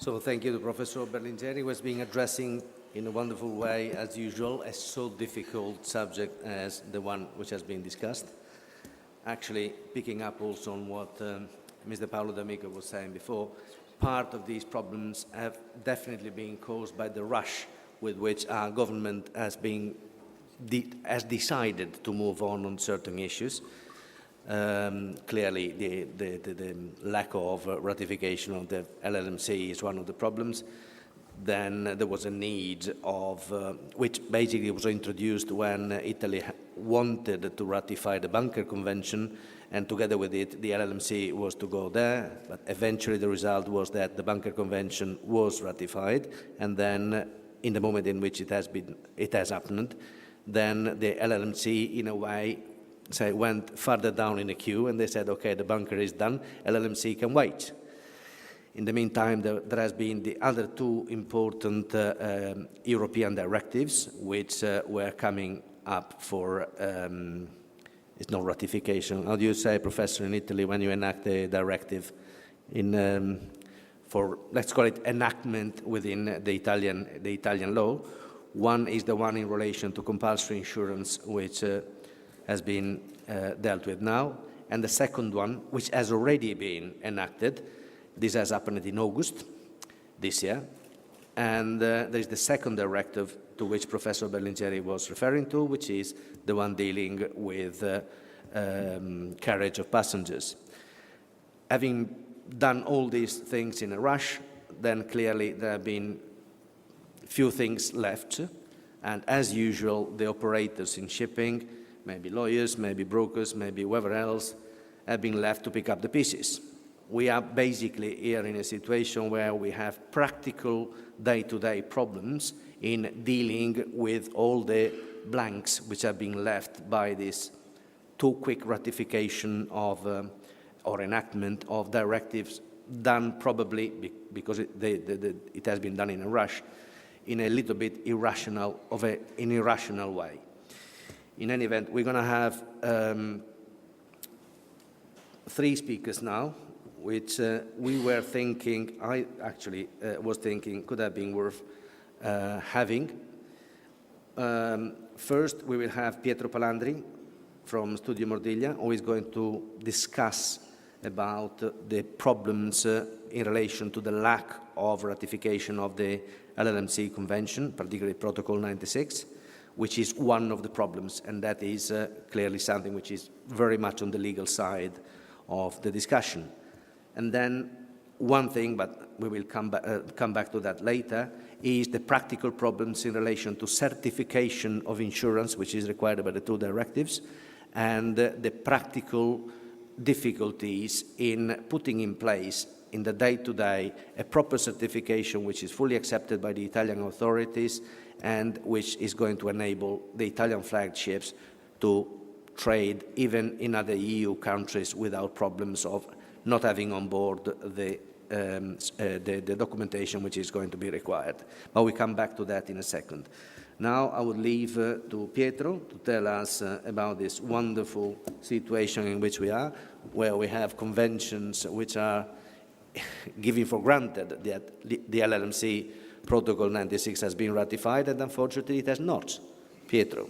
So thank you to Professor Berlingeri, who has been addressing in a wonderful way, as usual, a so difficult subject as the one which has been discussed. Actually, picking up also on what Mr. Paolo D'Amico was saying before, part of these problems have definitely been caused by the rush with which our government has decided to move on certain issues. Clearly, the lack of ratification of the LLMC is one of the problems. Then there was a need of, which basically was introduced when Italy wanted to ratify the Bunker Convention, and together with it, the LLMC was to go there, but eventually the result was that the Bunker Convention was ratified, and then in the moment in which it has happened, then the LLMC, in a way, went further down in the queue, and they said, okay, the bunker is done, LLMC can wait. In the meantime, there has been the other two important European directives which were coming up for, it's not ratification. How do you say, Professor, in Italy, when you enact a directive for, let's call it enactment within the Italian law? One is the one in relation to compulsory insurance, which has been dealt with now, and the second one, which has already been enacted. This has happened in August this year, and there is the second directive to which Professor Berlingeri was referring to, which is the one dealing with carriage of passengers. Having done all these things in a rush, then clearly there have been few things left, and as usual, the operators in shipping, maybe lawyers, maybe brokers, maybe whoever else, have been left to pick up the pieces. We are basically here in a situation where we have practical day-to-day problems in dealing with all the blanks which have been left by this too quick ratification of or enactment of directives done probably because it has been done in a rush, in a little bit irrational way. In any event, we're going to have three speakers now, which we were thinking, I actually was thinking could have been worth having. First, we will have Pietro Palandri from Studio Mordiglia, who is going to discuss about the problems in relation to the lack of ratification of the LLMC Convention, particularly Protocol 96, which is one of the problems, and that is clearly something which is very much on the legal side of the discussion. And then one thing, but we will come back to that later, is the practical problems in relation to certification of insurance, which is required by the two directives, and the practical difficulties in putting in place in the day-to-day a proper certification which is fully accepted by the Italian authorities and which is going to enable the Italian flagged ships to trade even in other EU countries without problems of not having on board the documentation which is going to be required. But we come back to that in a second. Now I would leave to Pietro to tell us about this wonderful situation in which we are, where we have conventions which are giving for granted that the LLMC Protocol 96 has been ratified, and unfortunately it has not. Pietro.